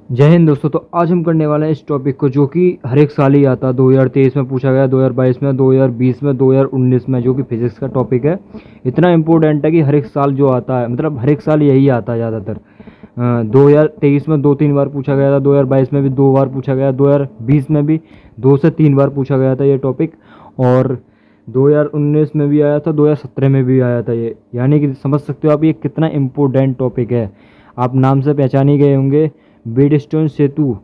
जय हिंद दोस्तों। तो आज हम करने वाले हैं इस टॉपिक को जो कि हर एक साल ही आता है। 2023 में पूछा गया, 2022 में, 2020 में, 2019 में, जो कि फिजिक्स का टॉपिक है। इतना इम्पोर्टेंट है कि हर एक साल जो आता है, मतलब हर एक साल यही आता है ज़्यादातर। 2023 में 2-3 बार पूछा गया था, 2022 में भी 2 बार पूछा गया, 2020 में भी 2 से 3 बार पूछा गया था ये टॉपिक, और 2019 में भी आया था, 2017 में भी आया था ये। यानी कि समझ सकते हो आप ये कितना इम्पोर्टेंट टॉपिक है। आप नाम से पहचान ही गए होंगे। बेडस्टोन सेतु।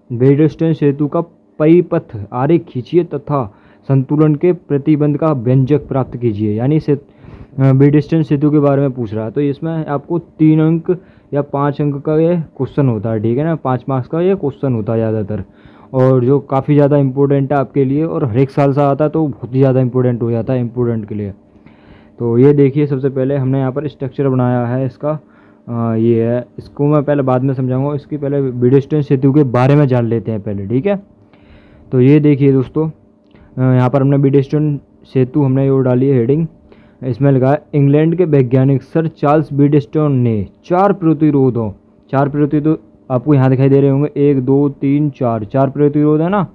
बेडस्टोन सेतु का परिपथ आरेख खींचिए तथा संतुलन के प्रतिबंध का व्यंजक प्राप्त कीजिए। यानी से बेडस्टोन सेतु के बारे में पूछ रहा है, तो इसमें आपको 3 अंक या 5 अंक का ये क्वेश्चन होता है, ठीक है ना। 5 मार्क्स का ये क्वेश्चन होता है ज़्यादातर, और जो काफ़ी ज़्यादा इंपॉर्टेंट है आपके लिए, और हर एक साल से आता है तो बहुत ही ज़्यादा इंपॉर्टेंट हो जाता है इंपॉर्टेंट के लिए। तो ये देखिए, सबसे पहले हमने यहाँ पर स्ट्रक्चर बनाया है इसका। ये है, इसको मैं पहले बाद में समझाऊंगा। इसकी पहले बेडस्टोन सेतु के बारे में जान लेते हैं पहले, ठीक है। तो ये देखिए दोस्तों, यहाँ पर हमने बेडस्टोन सेतु हमने ये डाली है हेडिंग। इसमें लिखा है, इंग्लैंड के वैज्ञानिक सर चार्ल्स बेडस्टोन ने 4 प्रतिरोधों, 4 प्रतिरोध आपको यहाँ दिखाई दे रहे होंगे, 1 2 3 4, 4 प्रतिरोध है ना,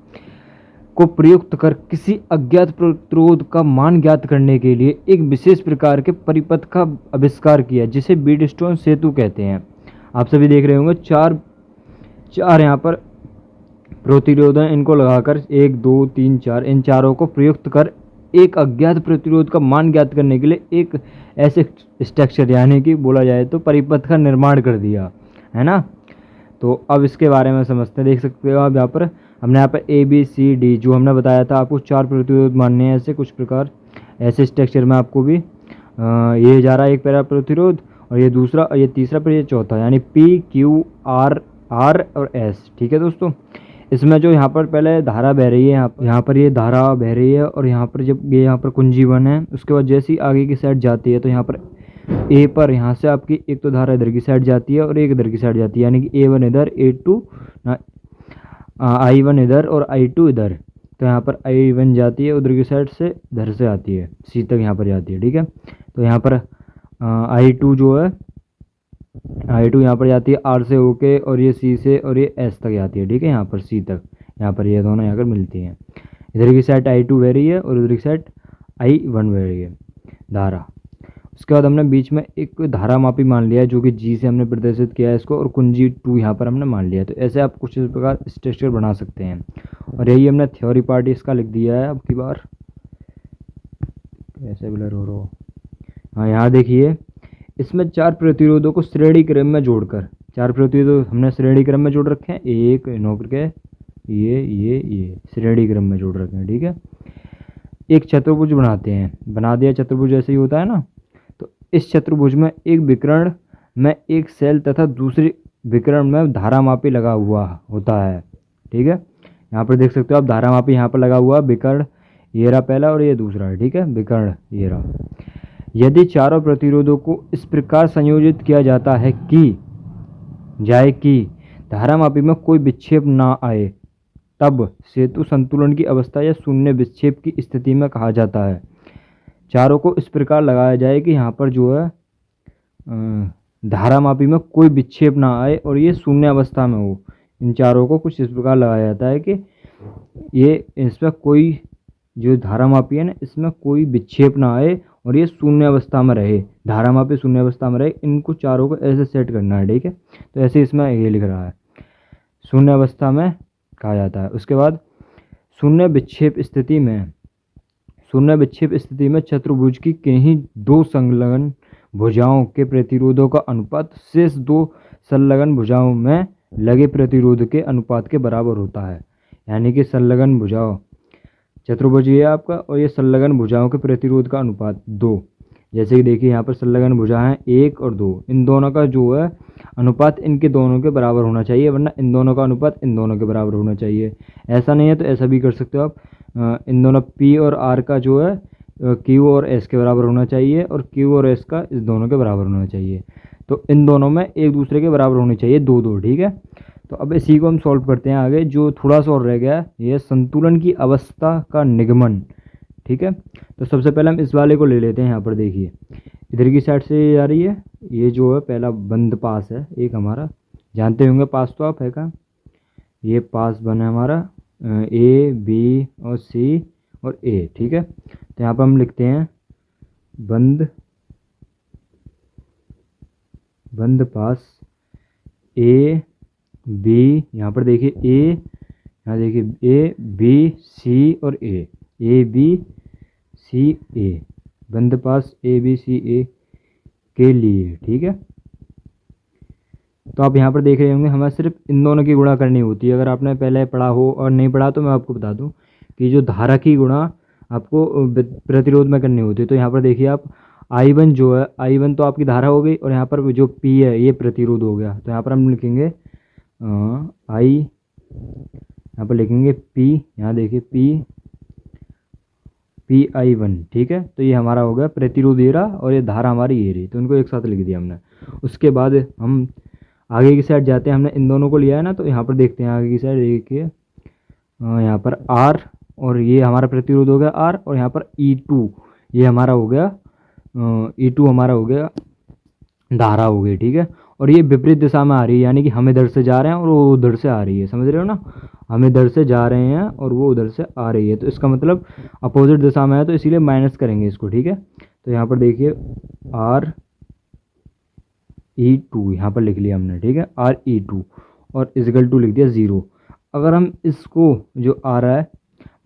को प्रयुक्त कर किसी अज्ञात प्रतिरोध का मान ज्ञात करने के लिए एक विशेष प्रकार के परिपथ का आविष्कार किया, जिसे बेडस्टोन सेतु कहते हैं। आप सभी देख रहे होंगे, चार यहाँ पर प्रतिरोध हैं। इनको लगाकर 1 2 3 4, इन चारों को प्रयुक्त कर एक अज्ञात प्रतिरोध का मान ज्ञात करने के लिए एक ऐसे स्ट्रक्चर, यानी कि बोला जाए तो परिपथ का निर्माण कर दिया, है ना। तो अब इसके बारे में समझते हैं। देख सकते हो आप यहाँ पर, हमने यहाँ पर ABCD जो हमने बताया था आपको 4 प्रतिरोध मानने हैं, ऐसे कुछ प्रकार ऐसे स्ट्रक्चर में आपको भी ये जा रहा है एक पैरा प्रतिरोध, और ये दूसरा, और ये तीसरा, फिर ये चौथा, यानी PQR और S, ठीक है दोस्तों। इसमें जो यहाँ पर पहले धारा बह रही है, यहाँ पर ये धारा बह रही है, और यहाँ पर जब ये यहाँ पर कुंजी 1 है, उसके बाद जैसी आगे की साइड जाती है तो यहाँ पर ए पर यहाँ से आपकी एक तो धारा इधर की साइड जाती है और एक इधर की साइड जाती है, यानी कि A1 इधर, A2 I1 इधर और I2 इधर। तो यहाँ पर I1 जाती है उधर की साइड से, इधर से आती है, C तक यहाँ पर जाती है, ठीक है। तो यहाँ पर I2 जो है, I2 यहाँ पर जाती है R से होके, और ये C से, और ये S तक जाती है, ठीक है, यहाँ पर C तक, यहाँ पर ये दोनों यहाँ पर मिलती हैं। इधर की साइड I2 बह रही है और उधर की साइड I1 बह रही है धारा। उसके बाद हमने बीच में एक धारा मापी मान लिया है, जो कि G से हमने प्रदर्शित किया है इसको, और कुंजी 2 यहाँ पर हमने मान लिया है। तो ऐसे आप कुछ इस प्रकार स्ट्रक्चर बना सकते हैं, और यही हमने थ्योरी पार्ट इसका लिख दिया है। अब की बार ऐसे ब्लर हो रहा हो, हाँ यहाँ देखिए, इसमें 4 प्रतिरोधों को श्रेणी क्रम में जोड़कर, 4 प्रतिरोध हमने श्रेणी क्रम में जोड़ रखे हैं, एक नौकर के ये श्रेणी क्रम में जोड़ रखे हैं, ठीक है। एक चतुर्भुज बनाते हैं, बना दिया चतुर्भुज ऐसे ही होता है ना। तो इस चतुर्भुज में एक विकर्ण में एक सेल तथा दूसरी विकर्ण में धारामापी लगा हुआ होता है, ठीक है। यहाँ पर देख सकते हो आप, धारामापी यहाँ पर लगा हुआ, विकर्ण ये रहा पहला और ये दूसरा है, ठीक है, विकर्ण ये रहा। यदि चारों प्रतिरोधों को इस प्रकार संयोजित किया जाता है कि धारामापी में कोई विक्षेप ना आए, तब सेतु संतुलन की अवस्था या शून्य विक्षेप की स्थिति में कहा जाता है। चारों को इस प्रकार लगाया जाए कि यहाँ पर जो है धारामापी में कोई विक्षेप ना आए और ये शून्य अवस्था में हो। इन चारों को कुछ इस प्रकार लगाया जाता है कि ये इसमें कोई जो धारामापी है ना, इसमें कोई विक्षेप ना आए और ये शून्य अवस्था में रहे, धारामापी शून्य अवस्था में रहे। इनको चारों को ऐसे सेट करना है, ठीक है। तो ऐसे इसमें ये लिख रहा है, शून्य अवस्था में कहा जाता है। उसके बाद शून्य विक्षेप स्थिति में चतुर्भुज की किन्हीं 2 संलग्न भुजाओं के प्रतिरोधों का अनुपात शेष 2 संलग्न भुजाओं में लगे प्रतिरोध के अनुपात के बराबर होता है। यानी कि संलग्न भुजाओं, चतुर्भुज ये आपका, और ये संलग्न भुजाओं के प्रतिरोध का अनुपात 2। जैसे कि देखिए यहाँ पर संलग्न भुजा हैं 1 और 2, इन दोनों का जो है अनुपात इनके दोनों के बराबर होना चाहिए, वरना इन दोनों का अनुपात इन दोनों के बराबर होना चाहिए। ऐसा नहीं है तो ऐसा भी कर सकते हो आप, इन दोनों P और R का जो है Q और S के बराबर होना चाहिए, और Q और S का इस दोनों के बराबर होना चाहिए। तो इन दोनों में एक दूसरे के बराबर होनी चाहिए, 2-2, ठीक है। तो अब इसी को हम सॉल्व करते हैं आगे। जो थोड़ा सा और रह गया, ये संतुलन की अवस्था का निगमन, ठीक है। तो सबसे पहले हम इस वाले को ले लेते हैं। यहाँ पर देखिए, इधर की साइड से ये आ रही है, ये जो है पहला बंद पास है एक हमारा, जानते होंगे पास तो आप है का, ये पास बना हमारा ए बी और सी और ए, ठीक है। तो यहाँ पर हम लिखते हैं बंद बंद पास ए बी, यहाँ पर देखिए ए, यहाँ देखिए ए बी सी और ए बी सी ए, बंद पास ए बी सी ए के लिए, ठीक है। तो आप यहाँ पर देख रहे होंगे हमें सिर्फ इन दोनों की गुणा करनी होती है। अगर आपने पहले पढ़ा हो और नहीं पढ़ा तो मैं आपको बता दूं कि जो धारा की गुणा आपको प्रतिरोध में करनी होती है। तो यहाँ पर देखिए आप I1 जो है, I1 तो आपकी धारा हो गई और यहाँ पर जो P है ये प्रतिरोध हो गया। तो यहाँ पर हम लिखेंगे यहाँ पर लिखेंगे P, यहाँ देखिए PI1, ठीक है। तो ये हमारा हो गया प्रतिरोध ये रहा और ये धारा हमारी ये रही, तो इनको एक साथ लिख दिया हमने। उसके बाद हम आगे की साइड जाते हैं, हमने इन दोनों को लिया है ना, तो यहाँ पर देखते हैं आगे की साइड, देखिए यहाँ पर R और ये हमारा प्रतिरोध हो गया R, और यहाँ पर E2 ये हमारा हो गया E2 हमारा हो गया धारा हो गई, ठीक है। और ये विपरीत दिशा में आ रही है, यानी कि हम इधर से जा रहे हैं और वो उधर से आ रही है, समझ रहे हो ना। हम इधर से जा रहे हैं और वो उधर से आ रही है, तो इसका मतलब अपोजिट दिशा में है, तो इसीलिए माइनस करेंगे इसको, ठीक है। तो यहाँ पर देखिए RE2 यहाँ पर लिख लिया हमने, ठीक है, RE2 और इजकल टू लिख दिया 0। अगर हम इसको जो आ रहा है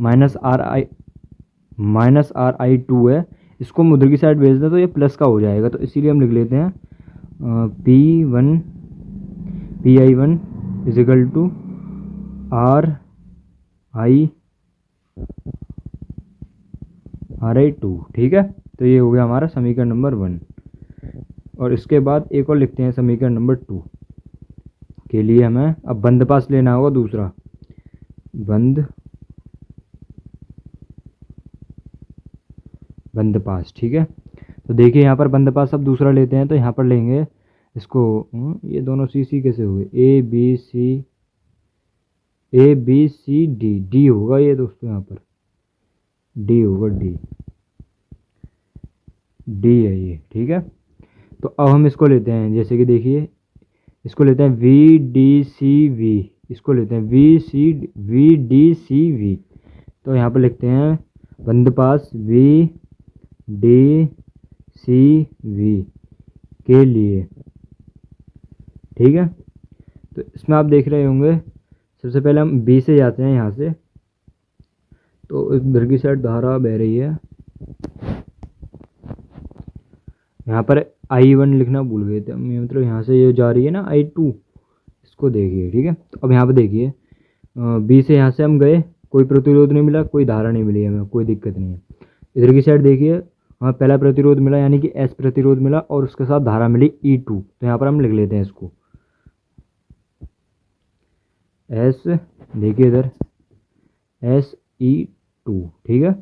-RI2 है, इसको हम उधर की साइड भेज दें तो ये प्लस का हो जाएगा, तो इसीलिए हम लिख लेते हैं PI1 इजकल टू RI2, ठीक है। तो ये हो गया हमारा समीकरण नंबर 1। और इसके बाद एक और लिखते हैं समीकरण नंबर 2 के लिए हमें अब बंद पास लेना होगा दूसरा, बंद पास, ठीक है। तो देखिए यहाँ पर बंद पास अब दूसरा लेते हैं, तो यहाँ पर लेंगे इसको, ये दोनों सी कैसे हो गए, ए बी सी डी होगा ये दोस्तों, यहाँ पर डी होगा, डी है ये, ठीक है। तो अब हम इसको लेते हैं, जैसे कि देखिए इसको लेते हैं VDCV, इसको लेते हैं VDCV। तो यहाँ पर लिखते हैं बंद पास VDCV के लिए, ठीक है। तो इसमें आप देख रहे होंगे सबसे पहले हम B से जाते हैं यहाँ से, तो इधर की साइड धारा बह रही है, यहाँ पर I1 लिखना भूल गए थे हम, मतलब यहाँ से ये जा रही है ना I2, इसको देखिए, ठीक है। तो अब यहाँ पे देखिए B से यहाँ से हम गए, कोई प्रतिरोध नहीं मिला, कोई धारा नहीं मिली हमें, कोई दिक्कत नहीं है। इधर की साइड देखिए हमें पहला प्रतिरोध मिला, यानी कि S प्रतिरोध मिला, और उसके साथ धारा मिली E2। तो यहाँ पर हम लिख लेते हैं इसको S, देखिए इधर SE2, ठीक है।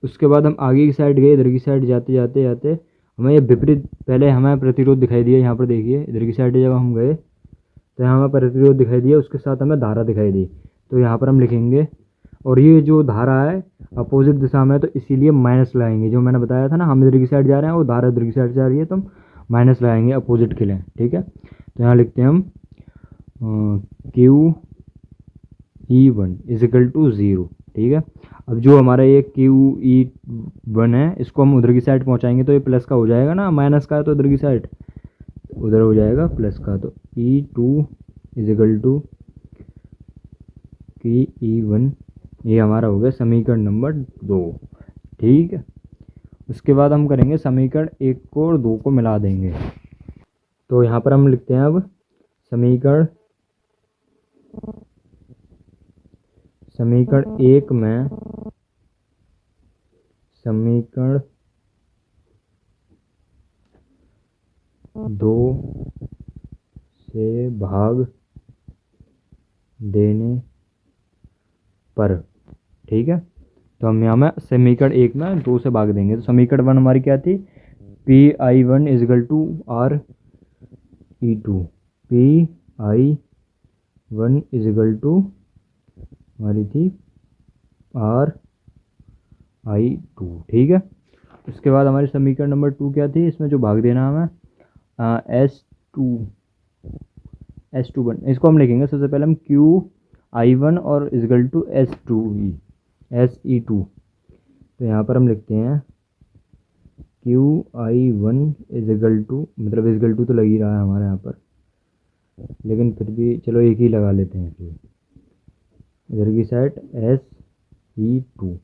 उसके बाद हम आगे की साइड गए, इधर की साइड जाते जाते जाते हमें ये विपरीत, पहले हमें प्रतिरोध दिखाई दिया, यहाँ पर देखिए इधर की साइड जब हम गए तो यहाँ हमें प्रतिरोध दिखाई दिया, उसके साथ हमें धारा दिखाई दी। तो यहाँ पर हम लिखेंगे, और ये जो धारा है अपोजिट दिशा में, तो इसीलिए माइनस लगाएंगे, जो मैंने बताया था ना, हम इधर की साइड जा रहे हैं और धारा इधर की साइड से आ रही है, तो हम माइनस लगाएंगे अपोजिट के लिए, ठीक है। तो यहाँ लिखते हैं हम QE1 इजिकल टू 0, ठीक है। अब जो हमारा ये QE1 है, इसको हम उधर की साइड पहुंचाएंगे तो ये प्लस का हो जाएगा ना, माइनस का है तो उधर की साइड उधर हो जाएगा प्लस का, तो E2 इजिकल टू QE1, ये हमारा हो गया समीकरण नंबर 2, ठीक है। उसके बाद हम करेंगे समीकरण 1 को और 2 को मिला देंगे। तो यहाँ पर हम लिखते हैं अब समीकरण 1 में समीकरण 2 से भाग देने पर, ठीक है। तो हम यहाँ में समीकरण 1 में 2 से भाग देंगे। तो समीकरण 1 हमारी क्या थी, PI1 is equal to RE2, PI1 is equal to हमारी थी RI2, ठीक है। उसके बाद हमारी समीकरण नंबर 2 क्या थी, इसमें जो भाग देना हमें S2 बन, इसको हम लिखेंगे सबसे पहले हम QI1 और इजगल टू SE2। तो यहाँ पर हम लिखते हैं QI1 इजगल टू, मतलब इजगल टू तो लग ही रहा है हमारे यहाँ पर, लेकिन फिर भी चलो एक ही लगा लेते हैं फिर, इधर की साइड SE2।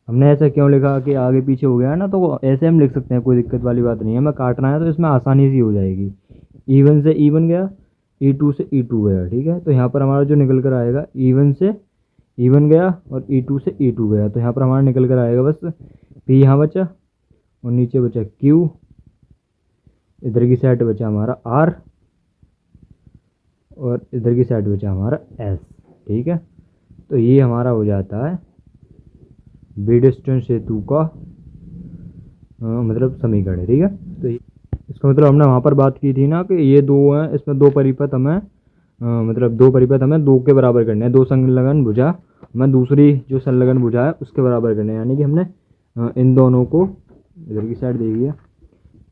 हमने ऐसा क्यों लिखा कि आगे पीछे हो गया है ना, तो ऐसे हम लिख सकते हैं, कोई दिक्कत वाली बात नहीं है। हमें काटना है तो इसमें आसानी सी हो जाएगी। E1 से E1 गया, E2 से E2 गया, ठीक है। तो यहाँ पर हमारा जो निकल कर आएगा, E1 से E1 गया और E2 से E2 गया, तो यहाँ पर हमारा निकल कर आएगा बस P यहाँ बचा और नीचे बचा Q, इधर की साइड बचा हमारा R और इधर की साइड बचा हमारा S, ठीक है। तो ये हमारा हो जाता है बीडस्टन सेतु का मतलब समीकरण, ठीक है। तो इसका मतलब हमने वहाँ पर बात की थी ना कि ये दो हैं, इसमें दो परिपथ हमें मतलब दो परिपथ हमें दो के बराबर करने हैं, दो संलग्न भुजा हमें दूसरी जो संलग्न भुजा है उसके बराबर करने हैं, यानी कि हमने इन दोनों को इधर की साइड देखिए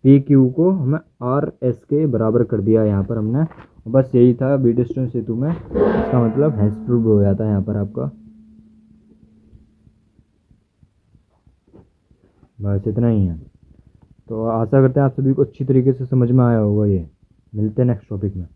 पी क्यू को हमें आर एस के बराबर कर दिया यहाँ पर हमने। बस यही था बीडस्टन सेतु में, इसका मतलब हैज प्रूव्ड हो जाता है यहाँ पर आपका। बस इतना ही है। तो आशा करते हैं आप सभी को अच्छी तरीके से समझ में आया होगा ये। मिलते हैं नेक्स्ट टॉपिक में।